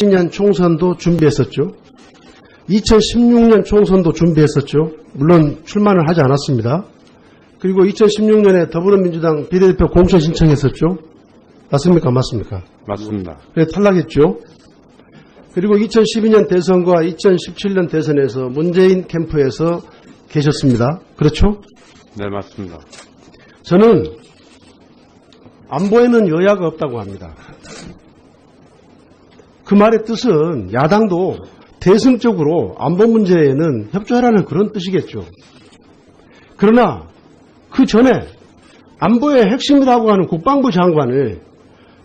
2010년 총선도 준비했었죠. 2016년 총선도 준비했었죠. 물론 출마는 하지 않았습니다. 그리고 2016년에 더불어민주당 비례대표 공천 신청했었죠. 맞습니까? 맞습니까? 맞습니다. 그래 탈락했죠. 그리고 2012년 대선과 2017년 대선에서 문재인 캠프에서 계셨습니다. 그렇죠? 네, 맞습니다. 저는 안보에는 여야가 없다고 합니다. 그 말의 뜻은 야당도 대승적으로 안보 문제에는 협조하라는 그런 뜻이겠죠. 그러나 그 전에 안보의 핵심이라고 하는 국방부 장관을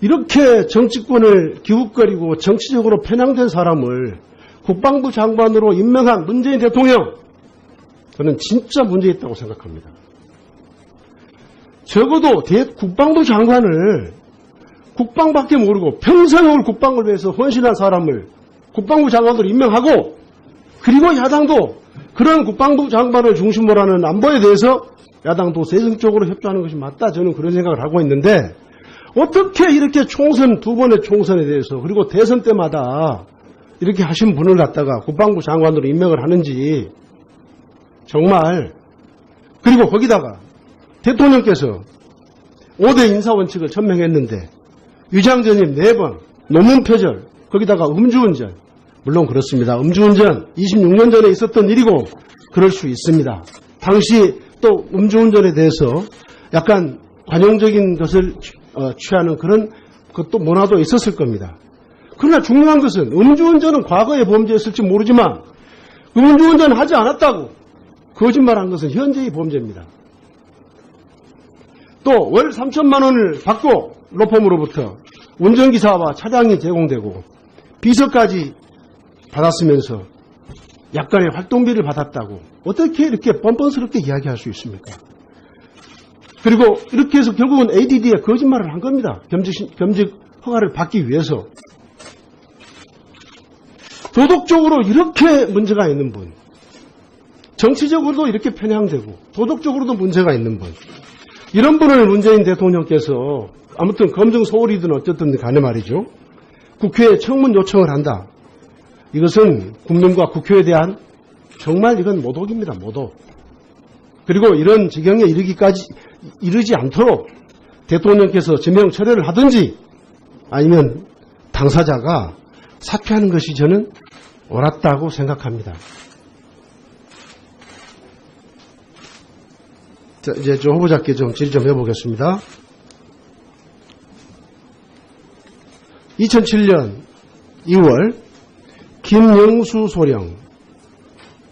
이렇게 정치권을 기웃거리고 정치적으로 편향된 사람을 국방부 장관으로 임명한 문재인 대통령, 저는 진짜 문제 있다고 생각합니다. 적어도 국방부 장관을 국방밖에 모르고 평생을 국방을 위해서 헌신한 사람을 국방부 장관으로 임명하고, 그리고 야당도 그런 국방부 장관을 중심으로 하는 안보에 대해서 야당도 세정적으로 협조하는 것이 맞다, 저는 그런 생각을 하고 있는데, 어떻게 이렇게 총선, 두 번의 총선에 대해서 그리고 대선 때마다 이렇게 하신 분을 갖다가 국방부 장관으로 임명을 하는지 정말. 그리고 거기다가 대통령께서 5대 인사원칙을 천명했는데 위장전입 4번, 논문 표절, 거기다가 음주운전. 물론 그렇습니다. 음주운전 26년 전에 있었던 일이고 그럴 수 있습니다. 당시 또 음주운전에 대해서 약간 관용적인 것을 취하는 그런 것도 문화도 있었을 겁니다. 그러나 중요한 것은 음주운전은 과거의 범죄였을지 모르지만 음주운전 하지 않았다고 거짓말한 것은 현재의 범죄입니다. 또 월 3천만 원을 받고 로펌으로부터 운전기사와 차량이 제공되고 비서까지 받았으면서 약간의 활동비를 받았다고 어떻게 이렇게 뻔뻔스럽게 이야기할 수 있습니까? 그리고 이렇게 해서 결국은 ADD에 거짓말을 한 겁니다. 겸직 허가를 받기 위해서. 도덕적으로 이렇게 문제가 있는 분, 정치적으로도 이렇게 편향되고 도덕적으로도 문제가 있는 분, 이런 분을 문재인 대통령께서 아무튼 검증 소홀이든 어쨌든 간에 말이죠, 국회에 청문 요청을 한다. 이것은 국민과 국회에 대한 정말 이건 모독입니다. 모독. 그리고 이런 지경에 이르지 않도록 대통령께서 제명 철회를 하든지 아니면 당사자가 사퇴하는 것이 저는 옳았다고 생각합니다. 자, 이제 저 후보자께 좀 질의 좀 해보겠습니다. 2007년 2월 김영수 소령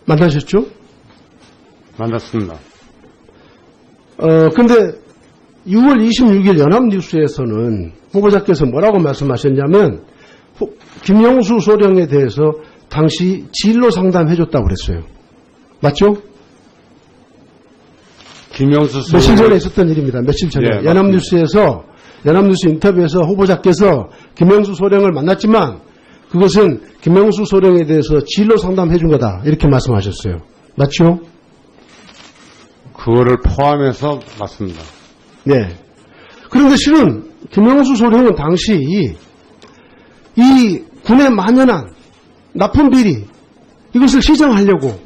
만나셨죠? 만났습니다. 근데 6월 26일 연합뉴스에서는 후보자께서 뭐라고 말씀하셨냐면 김영수 소령에 대해서 당시 진로 상담해줬다고 그랬어요. 맞죠? 김영수 소령. 며칠 전에 있었던 일입니다. 며칠 전에. 예, 연합뉴스 인터뷰에서 후보자께서 김영수 소령을 만났지만 그것은 김영수 소령에 대해서 진로 상담해준 거다. 이렇게 말씀하셨어요. 맞죠? 그거를 포함해서 맞습니다. 네. 그런데 실은 김영수 소령은 당시 이 군에 만연한 납품 비리 이것을 시정하려고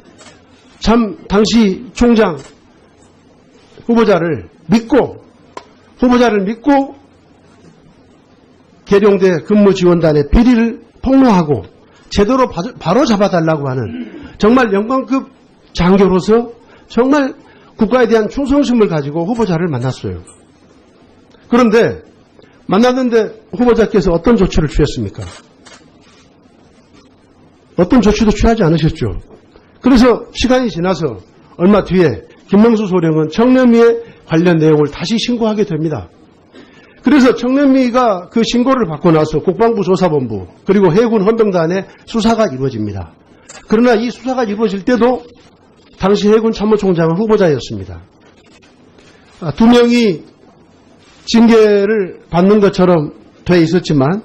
참 당시 총장 후보자를 믿고 계룡대 근무지원단의 비리를 폭로하고 제대로 바로 잡아달라고 하는 정말 영광급 장교로서 정말 국가에 대한 충성심을 가지고 후보자를 만났어요. 그런데 만났는데 후보자께서 어떤 조치를 취했습니까? 어떤 조치도 취하지 않으셨죠. 그래서 시간이 지나서 얼마 뒤에 김명수 소령은 청렴위에 관련 내용을 다시 신고하게 됩니다. 그래서 청렴위가 그 신고를 받고 나서 국방부 조사본부 그리고 해군 헌병단의 수사가 이루어집니다. 그러나 이 수사가 이루어질 때도 당시 해군 참모총장은 후보자였습니다. 2명이 징계를 받는 것처럼 돼 있었지만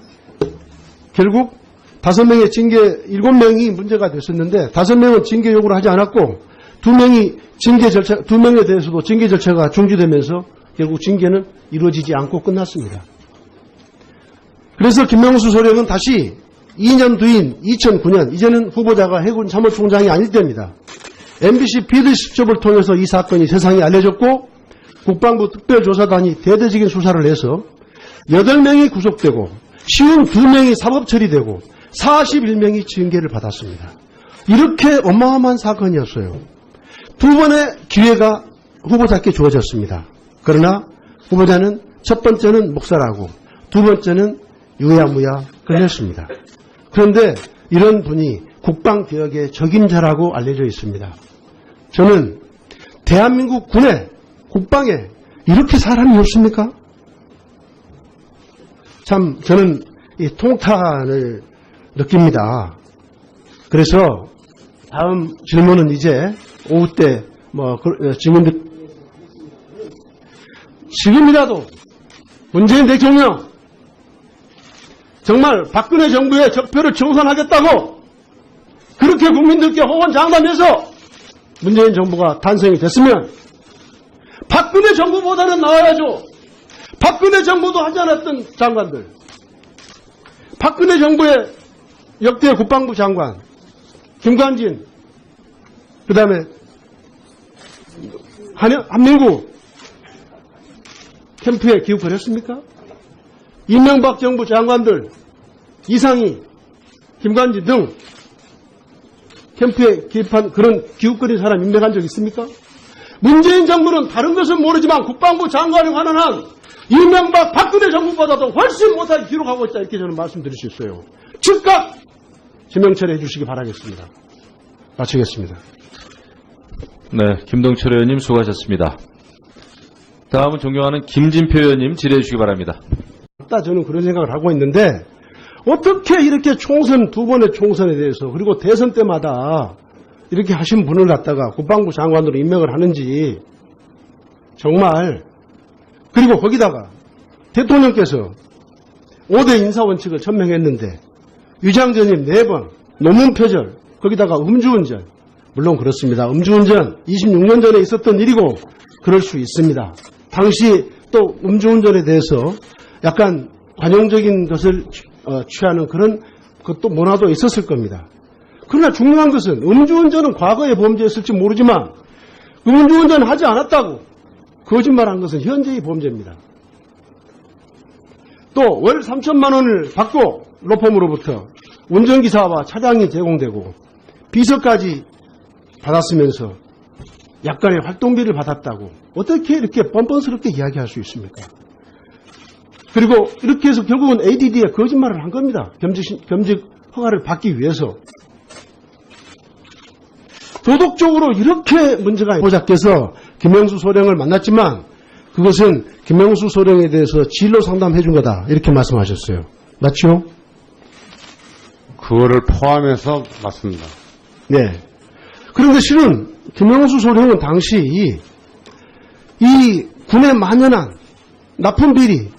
결국 5명의 7명이 문제가 됐었는데 5명은 징계 요구를 하지 않았고 2명에 대해서도 징계 절차가 중지되면서 결국 징계는 이루어지지 않고 끝났습니다. 그래서 김명수 소령은 다시 2년 뒤인 2009년, 이제는 후보자가 해군 참모총장이 아닐 때입니다. MBC 비디수첩을 통해서 이 사건이 세상에 알려졌고 국방부 특별조사단이 대대적인 수사를 해서 8명이 구속되고 52명이 사법 처리되고 41명이 징계를 받았습니다. 이렇게 어마어마한 사건이었어요. 두 번의 기회가 후보자께 주어졌습니다. 그러나 후보자는 첫 번째는 묵살하고 두 번째는 유야무야 끝냈습니다. 그런데 이런 분이 국방개혁의 적임자라고 알려져 있습니다. 저는 대한민국 군에 국방에 이렇게 사람이 없습니까? 참 저는 이 통탄을 느낍니다. 그래서 다음 질문은 이제 오후 때 질문들 지금이라도 문재인 대통령 정말 박근혜 정부의 적폐를 청산하겠다고 그렇게 국민들께 호언장담해서 문재인 정부가 탄생이 됐으면 박근혜 정부보다는 나아야죠. 박근혜 정부도 하지 않았던 장관들, 박근혜 정부의 역대 국방부 장관 김관진, 그 다음에 한민구 캠프에 기웃을 했습니까? 이명박 정부 장관들 이상희, 김관진 등 캠프에 기입한 그런 기웃거린 사람 임명한 적 있습니까? 문재인 정부는 다른 것은 모르지만 국방부 장관에 관한 한 이명박 박근혜 정부보다도 훨씬 못하게 기록하고 있다, 이렇게 저는 말씀드릴 수 있어요. 즉각 지명철해 주시기 바라겠습니다. 마치겠습니다. 네, 김동철 의원님 수고하셨습니다. 다음은 존경하는 김진표 의원님 질의해 주시기 바랍니다. 저는 그런 생각을 하고 있는데 어떻게 이렇게 총선, 두 번의 총선에 대해서 그리고 대선 때마다 이렇게 하신 분을 갖다가 국방부 장관으로 임명을 하는지 정말. 그리고 거기다가 대통령께서 5대 인사원칙을 천명했는데 위장전입 4번, 논문 표절, 거기다가 음주운전. 물론 그렇습니다. 음주운전 26년 전에 있었던 일이고 그럴 수 있습니다. 당시 또 음주운전에 대해서 약간 관용적인 것을 취하는 그런 것도 문화도 있었을 겁니다. 그러나 중요한 것은 음주운전은 과거에 범죄였을지 모르지만 음주운전 하지 않았다고 거짓말한 것은 현재의 범죄입니다. 또 월 3천만 원을 받고 로펌으로부터 운전기사와 차량이 제공되고 비서까지 받았으면서 약간의 활동비를 받았다고 어떻게 이렇게 뻔뻔스럽게 이야기할 수 있습니까? 그리고 이렇게 해서 결국은 ADD에 거짓말을 한 겁니다. 겸직 허가를 받기 위해서. 도덕적으로 이렇게 문제가 후보자께서 김영수 소령을 만났지만 그것은 김영수 소령에 대해서 진로 상담해 준 거다, 이렇게 말씀하셨어요. 맞죠? 그거를 포함해서 맞습니다. 네. 그런데 실은 김영수 소령은 당시 이 군에 만연한 납품 비리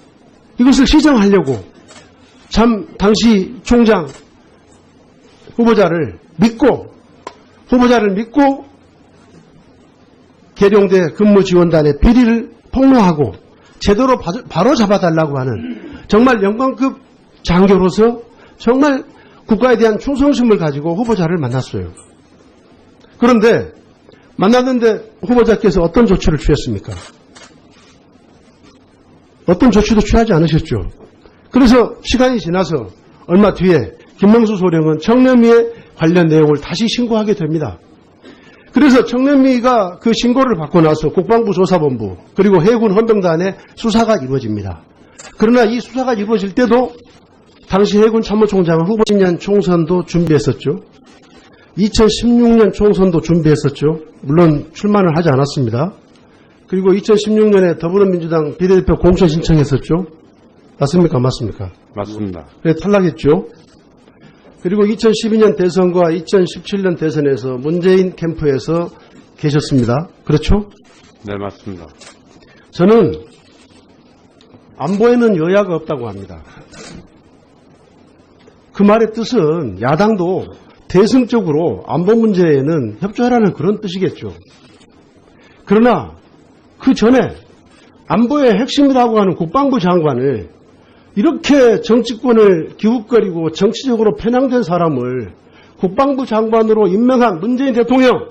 이것을 시정하려고 참 당시 총장 후보자를 믿고 계룡대 근무지원단의 비리를 폭로하고 제대로 바로 잡아달라고 하는 정말 영광급 장교로서 정말 국가에 대한 충성심을 가지고 후보자를 만났어요. 그런데 만났는데 후보자께서 어떤 조치를 취했습니까? 어떤 조치도 취하지 않으셨죠. 그래서 시간이 지나서 얼마 뒤에 김명수 소령은 청렴위에 관련 내용을 다시 신고하게 됩니다. 그래서 청렴위가 그 신고를 받고 나서 국방부 조사본부 그리고 해군 헌병단의 수사가 이루어집니다. 그러나 이 수사가 이루어질 때도 당시 해군 참모총장은 후보 10년 총선도 준비했었죠. 2016년 총선도 준비했었죠. 물론 출마를 하지 않았습니다. 그리고 2016년에 더불어민주당 비례대표 공천 신청했었죠. 맞습니까? 맞습니까? 맞습니다. 그래 탈락했죠. 그리고 2012년 대선과 2017년 대선에서 문재인 캠프에서 계셨습니다. 그렇죠? 네, 맞습니다. 저는 안보에는 여야가 없다고 합니다. 그 말의 뜻은 야당도 대승적으로 안보 문제에는 협조하라는 그런 뜻이겠죠. 그러나 그 전에 안보의 핵심이라고 하는 국방부 장관을 이렇게 정치권을 기웃거리고 정치적으로 편향된 사람을 국방부 장관으로 임명한 문재인 대통령,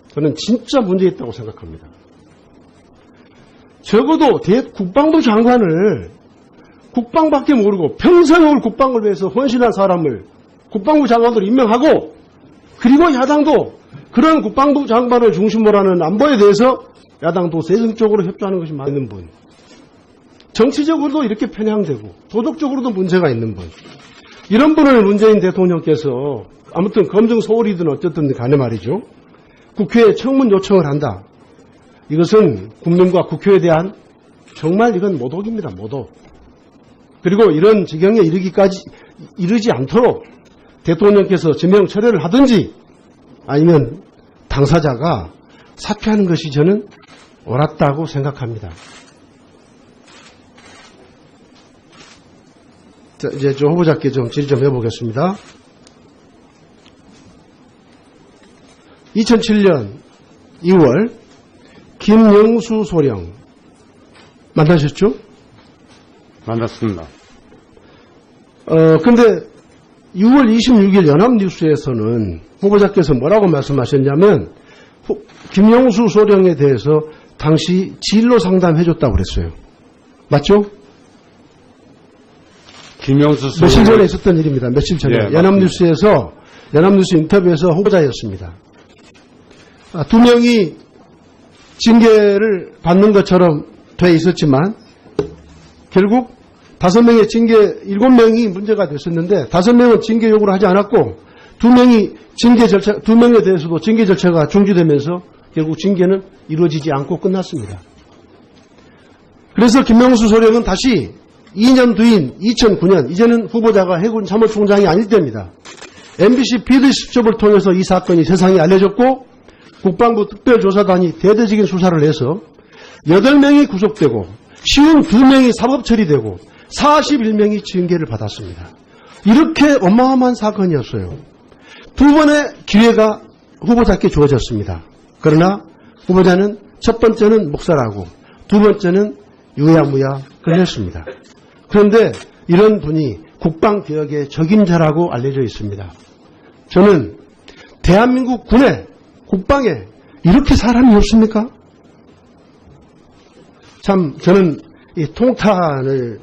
저는 진짜 문제 있다고 생각합니다. 적어도 국방부 장관을 국방밖에 모르고 평생을 국방을 위해서 헌신한 사람을 국방부 장관으로 임명하고, 그리고 야당도 그런 국방부 장관을 중심으로 하는 안보에 대해서 야당도 세정적으로 협조하는 것이 맞는 분, 정치적으로도 이렇게 편향되고 도덕적으로도 문제가 있는 분, 이런 분을 문재인 대통령께서 아무튼 검증 소홀이든 어쨌든 간에 말이죠, 국회에 청문 요청을 한다. 이것은 국민과 국회에 대한 정말 이건 모독입니다. 모독. 그리고 이런 지경에 이르지 않도록 대통령께서 지명 철회를 하든지 아니면 당사자가 사퇴하는 것이 저는 옳았다고 생각합니다. 자, 이제 저 후보자께 좀 질의 좀 해보겠습니다. 2007년 2월 김영수 소령 만나셨죠? 만났습니다. 근데 6월 26일 연합뉴스에서는 후보자께서 뭐라고 말씀하셨냐면 김영수 소령에 대해서 당시 진로 상담해줬다고 그랬어요. 맞죠? 김영수 며칠 전에 있었던 일입니다. 며칠 전에. 예, 연합뉴스 인터뷰에서 후보자였습니다. 두 명이 징계를 받는 것처럼 돼 있었지만 결국 5명의 징계, 7명이 문제가 됐었는데 5명은 징계 요구를 하지 않았고 2명에 대해서도 징계 절차가 중지되면서 결국 징계는 이루어지지 않고 끝났습니다. 그래서 김명수 소령은 다시 2년 뒤인 2009년, 이제는 후보자가 해군 참모총장이 아닐 때입니다. MBC 비디수첩을 통해서 이 사건이 세상에 알려졌고 국방부 특별조사단이 대대적인 수사를 해서 8명이 구속되고 52명이 사법 처리되고 41명이 징계를 받았습니다. 이렇게 어마어마한 사건이었어요. 두 번의 기회가 후보자께 주어졌습니다. 그러나 후보자는 첫 번째는 묵살하고 두 번째는 유야무야 끝냈습니다. 그런데 이런 분이 국방개혁의 적임자라고 알려져 있습니다. 저는 대한민국 군에, 국방에 이렇게 사람이 없습니까? 참 저는 이 통탄을